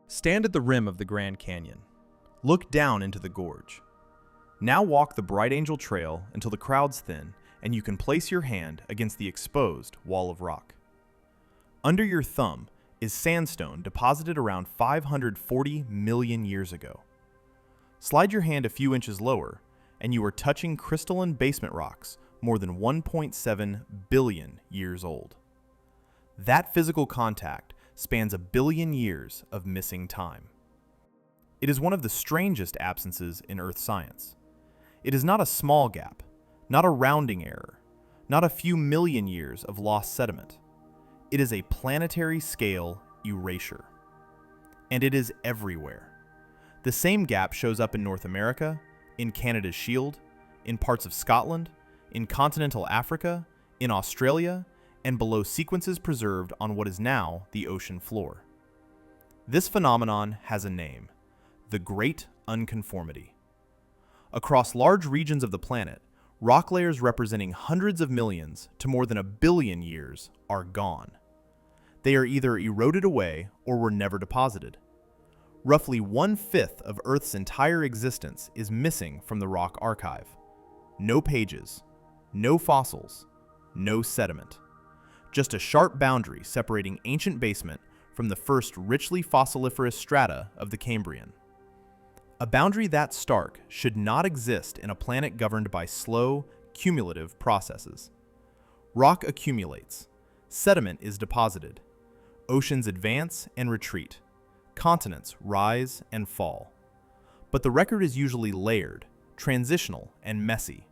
Stand at the rim of the Grand Canyon. Look down into the gorge. Now walk the Bright Angel Trail until the crowds thin and you can place your hand against the exposed wall of rock. Under your thumb is sandstone deposited around 540 million years ago. Slide your hand a few inches lower and you are touching crystalline basement rocks more than 1.7 billion years old. That physical contact spans a billion years of missing time. It is one of the strangest absences in Earth science. It is not a small gap, not a rounding error, not a few million years of lost sediment. It is a planetary scale erasure. And it is everywhere. The same gap shows up in North America, in Canada's Shield, in parts of Scotland, in continental Africa, in Australia, and below sequences preserved on what is now the ocean floor. This phenomenon has a name: the Great Unconformity. Across large regions of the planet, rock layers representing hundreds of millions to more than a billion years are gone. They are either eroded away or were never deposited. Roughly 1/5 of Earth's entire existence is missing from the rock archive. No pages, no fossils, no sediment. Just a sharp boundary separating ancient basement from the first richly fossiliferous strata of the Cambrian. A boundary that stark should not exist in a planet governed by slow, cumulative processes. Rock accumulates, sediment is deposited, oceans advance and retreat, continents rise and fall. But the record is usually layered, transitional, and messy.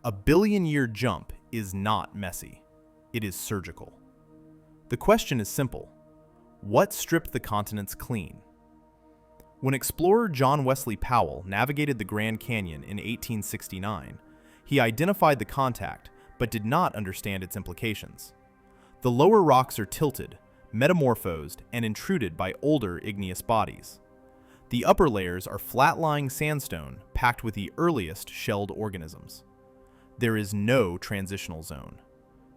A billion-year jump is not messy. It is surgical. The question is simple: what stripped the continents clean? When explorer John Wesley Powell navigated the Grand Canyon in 1869, he identified the contact but did not understand its implications. The lower rocks are tilted, metamorphosed, and intruded by older igneous bodies. The upper layers are flat-lying sandstone packed with the earliest shelled organisms. There is no transitional zone,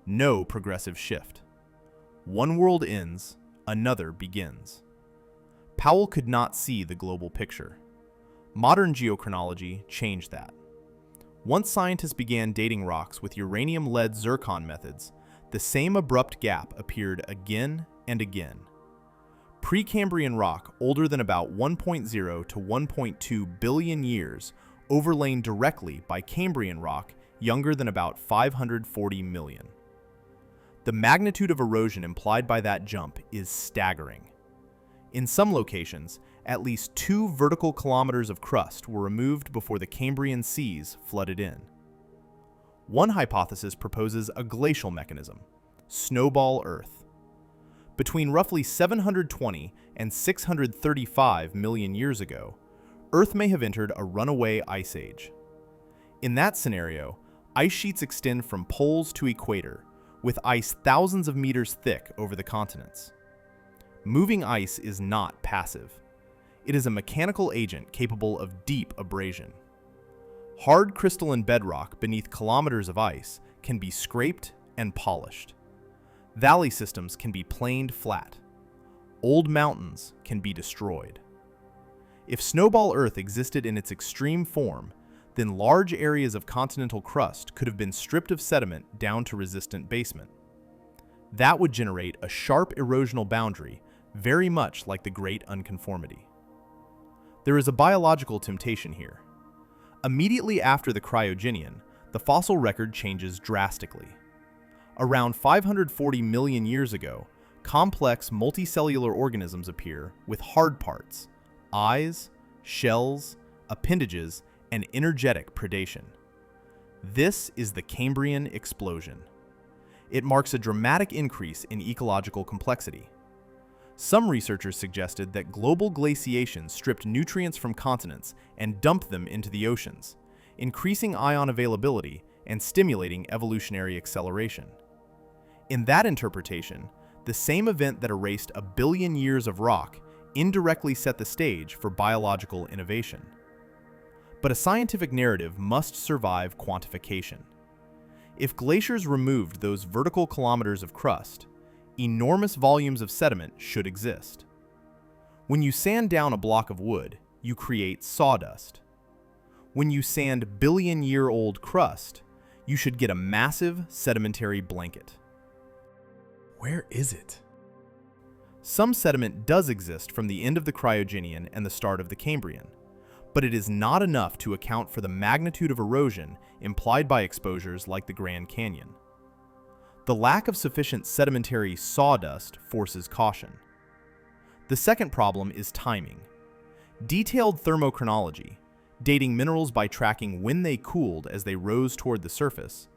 no progressive shift. One world ends, another begins. Powell could not see the global picture. Modern geochronology changed that. Once scientists began dating rocks with uranium-lead zircon methods, the same abrupt gap appeared again and again. Precambrian rock older than about 1.0 to 1.2 billion years overlain directly by Cambrian rock younger than about 540 million. The magnitude of erosion implied by that jump is staggering. In some locations, at least 2 vertical kilometers of crust were removed before the Cambrian seas flooded in. One hypothesis proposes a glacial mechanism: Snowball Earth. Between roughly 720 and 635 million years ago, Earth may have entered a runaway ice age. In that scenario, ice sheets extend from poles to equator, with ice thousands of meters thick over the continents. Moving ice is not passive. It is a mechanical agent capable of deep abrasion. Hard crystalline bedrock beneath kilometers of ice can be scraped and polished. Valley systems can be planed flat. Old mountains can be destroyed. If Snowball Earth existed in its extreme form, then large areas of continental crust could have been stripped of sediment down to resistant basement. That would generate a sharp erosional boundary, very much like the Great Unconformity. There is a biological temptation here. Immediately after the Cryogenian, the fossil record changes drastically. Around 540 million years ago, complex multicellular organisms appear with hard parts, eyes, shells, appendages, and energetic predation. This is the Cambrian Explosion. It marks a dramatic increase in ecological complexity. Some researchers suggested that global glaciation stripped nutrients from continents and dumped them into the oceans, increasing ion availability and stimulating evolutionary acceleration. In that interpretation, the same event that erased a billion years of rock indirectly set the stage for biological innovation. But a scientific narrative must survive quantification. If glaciers removed those vertical kilometers of crust, enormous volumes of sediment should exist. When you sand down a block of wood, you create sawdust. When you sand billion-year-old crust, you should get a massive sedimentary blanket. Where is it? Some sediment does exist from the end of the Cryogenian and the start of the Cambrian, but it is not enough to account for the magnitude of erosion implied by exposures like the Grand Canyon. The lack of sufficient sedimentary sawdust forces caution. The second problem is timing. Detailed thermochronology, dating minerals by tracking when they cooled as they rose toward the surface,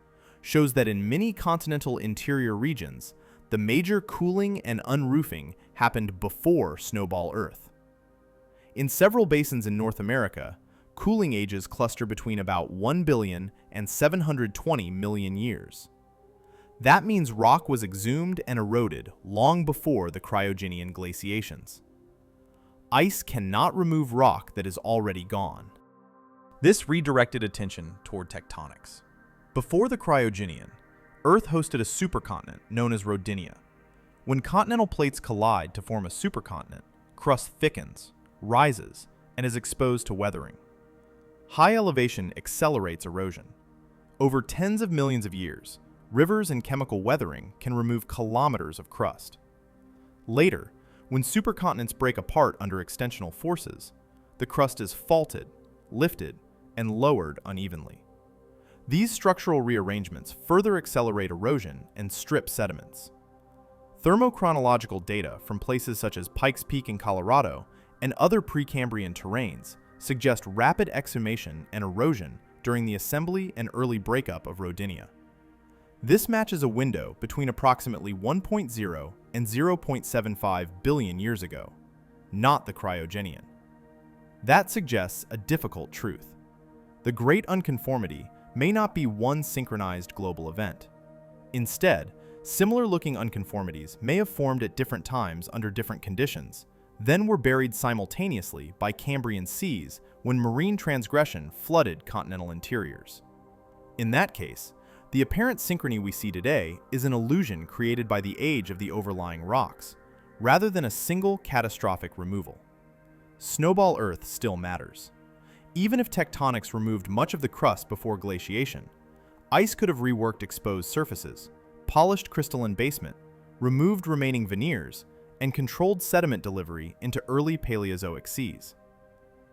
shows that in many continental interior regions, the major cooling and unroofing happened before Snowball Earth. In several basins in North America, cooling ages cluster between about 1 billion and 720 million years. That means rock was exhumed and eroded long before the Cryogenian glaciations. Ice cannot remove rock that is already gone. This redirected attention toward tectonics. Before the Cryogenian, Earth hosted a supercontinent known as Rodinia. When continental plates collide to form a supercontinent, crust thickens, rises, and is exposed to weathering. High elevation accelerates erosion. Over tens of millions of years, rivers and chemical weathering can remove kilometers of crust. Later, when supercontinents break apart under extensional forces, the crust is faulted, lifted, and lowered unevenly. These structural rearrangements further accelerate erosion and strip sediments. Thermochronological data from places such as Pikes Peak in Colorado and other Precambrian terrains suggest rapid exhumation and erosion during the assembly and early breakup of Rodinia. This matches a window between approximately 1.0 and 0.75 billion years ago, not the Cryogenian. That suggests a difficult truth. The Great Unconformity may not be one synchronized global event. Instead, similar-looking unconformities may have formed at different times under different conditions, then were buried simultaneously by Cambrian seas when marine transgression flooded continental interiors. In that case, the apparent synchrony we see today is an illusion created by the age of the overlying rocks, rather than a single catastrophic removal. Snowball Earth still matters. Even if tectonics removed much of the crust before glaciation, ice could have reworked exposed surfaces, polished crystalline basement, removed remaining veneers, and controlled sediment delivery into early Paleozoic seas.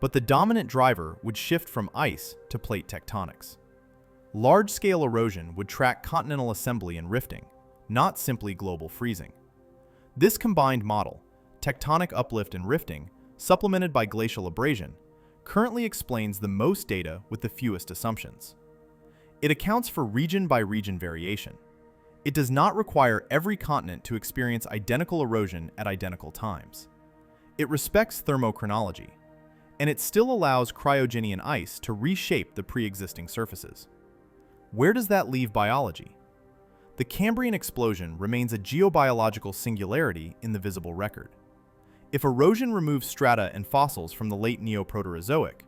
But the dominant driver would shift from ice to plate tectonics. Large-scale erosion would track continental assembly and rifting, not simply global freezing. This combined model, tectonic uplift and rifting, supplemented by glacial abrasion, currently explains the most data with the fewest assumptions. It accounts for region-by-region variation. It does not require every continent to experience identical erosion at identical times. It respects thermochronology, and it still allows cryogenian ice to reshape the pre-existing surfaces. Where does that leave biology? The Cambrian Explosion remains a geobiological singularity in the visible record. If erosion removes strata and fossils from the late Neoproterozoic,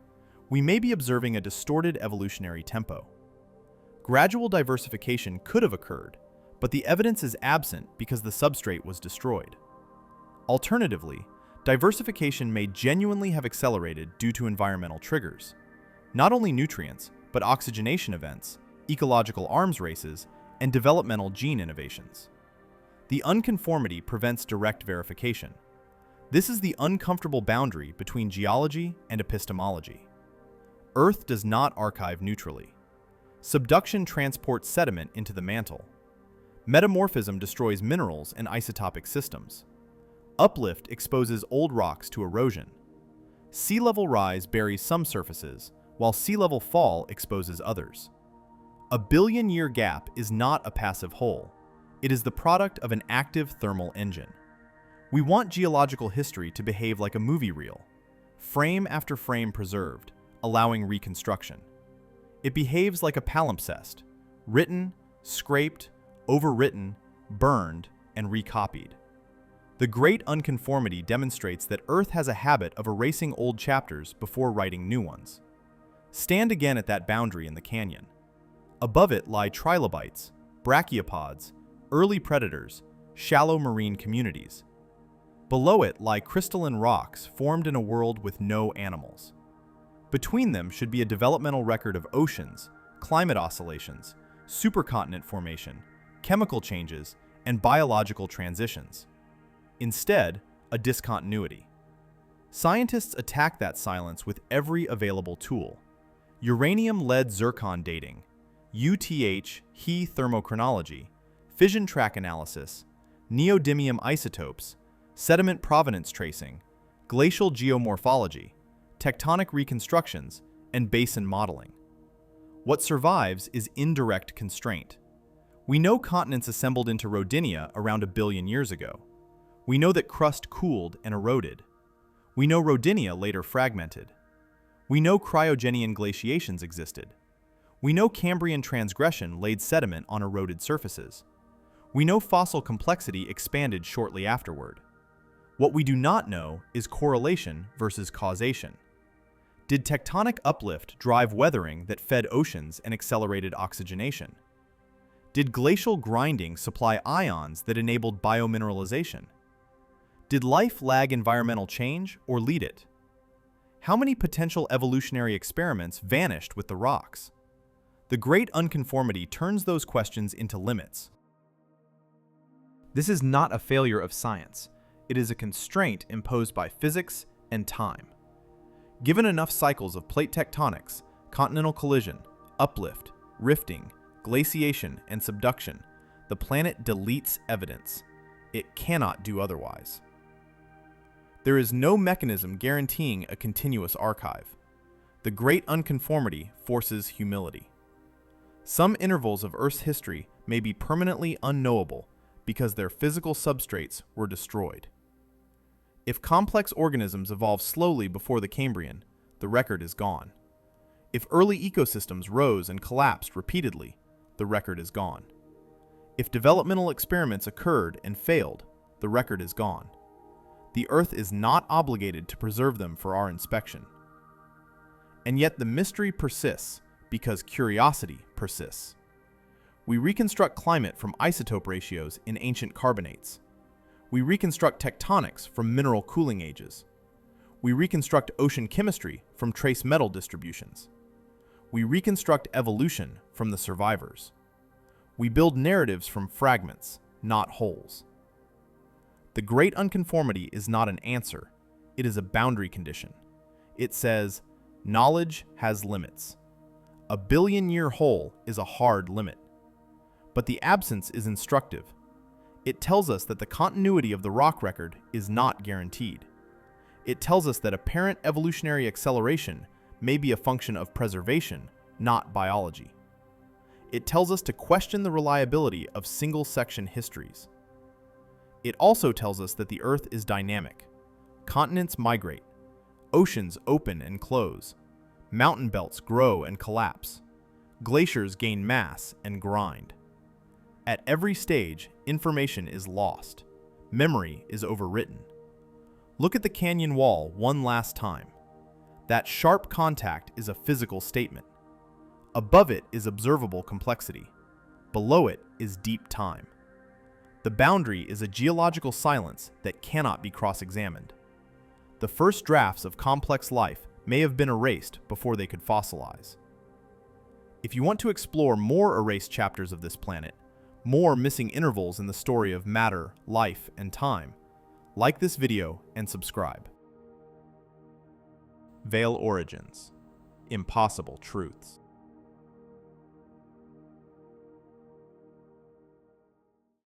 we may be observing a distorted evolutionary tempo. Gradual diversification could have occurred, but the evidence is absent because the substrate was destroyed. Alternatively, diversification may genuinely have accelerated due to environmental triggers, not only nutrients, but oxygenation events, ecological arms races, and developmental gene innovations. The unconformity prevents direct verification. This is the uncomfortable boundary between geology and epistemology. Earth does not archive neutrally. Subduction transports sediment into the mantle. Metamorphism destroys minerals and isotopic systems. Uplift exposes old rocks to erosion. Sea level rise buries some surfaces, while sea level fall exposes others. A billion-year gap is not a passive hole. It is the product of an active thermal engine. We want geological history to behave like a movie reel, frame after frame preserved, allowing reconstruction. It behaves like a palimpsest, written, scraped, overwritten, burned, and recopied. The Great Unconformity demonstrates that Earth has a habit of erasing old chapters before writing new ones. Stand again at that boundary in the canyon. Above it lie trilobites, brachiopods, early predators, shallow marine communities. Below it lie crystalline rocks formed in a world with no animals. Between them should be a developmental record of oceans, climate oscillations, supercontinent formation, chemical changes, and biological transitions. Instead, a discontinuity. Scientists attack that silence with every available tool. Uranium-lead zircon dating, UTH-He thermochronology, fission track analysis, neodymium isotopes, sediment provenance tracing, glacial geomorphology, tectonic reconstructions, and basin modeling. What survives is indirect constraint. We know continents assembled into Rodinia around 1 billion years ago. We know that crust cooled and eroded. We know Rodinia later fragmented. We know cryogenian glaciations existed. We know Cambrian transgression laid sediment on eroded surfaces. We know fossil complexity expanded shortly afterward. What we do not know is correlation versus causation. Did tectonic uplift drive weathering that fed oceans and accelerated oxygenation? Did glacial grinding supply ions that enabled biomineralization? Did life lag environmental change or lead it? How many potential evolutionary experiments vanished with the rocks? The Great Unconformity turns those questions into limits. This is not a failure of science. It is a constraint imposed by physics and time. Given enough cycles of plate tectonics, continental collision, uplift, rifting, glaciation, and subduction, the planet deletes evidence. It cannot do otherwise. There is no mechanism guaranteeing a continuous archive. The Great Unconformity forces humility. Some intervals of Earth's history may be permanently unknowable because their physical substrates were destroyed. If complex organisms evolved slowly before the Cambrian, the record is gone. If early ecosystems rose and collapsed repeatedly, the record is gone. If developmental experiments occurred and failed, the record is gone. The Earth is not obligated to preserve them for our inspection. And yet the mystery persists because curiosity persists. We reconstruct climate from isotope ratios in ancient carbonates. We reconstruct tectonics from mineral cooling ages. We reconstruct ocean chemistry from trace metal distributions. We reconstruct evolution from the survivors. We build narratives from fragments, not wholes. The Great Unconformity is not an answer, it is a boundary condition. It says, knowledge has limits. A billion-year hole is a hard limit. But the absence is instructive. It tells us that the continuity of the rock record is not guaranteed. It tells us that apparent evolutionary acceleration may be a function of preservation, not biology. It tells us to question the reliability of single-section histories. It also tells us that the Earth is dynamic. Continents migrate. Oceans open and close. Mountain belts grow and collapse. Glaciers gain mass and grind. At every stage, information is lost. Memory is overwritten. Look at the canyon wall one last time. That sharp contact is a physical statement. Above it is observable complexity. Below it is deep time. The boundary is a geological silence that cannot be cross-examined. The first drafts of complex life may have been erased before they could fossilize. If you want to explore more erased chapters of this planet, more missing intervals in the story of matter, life, and time, like this video and subscribe. Veil Origins. Impossible Truths.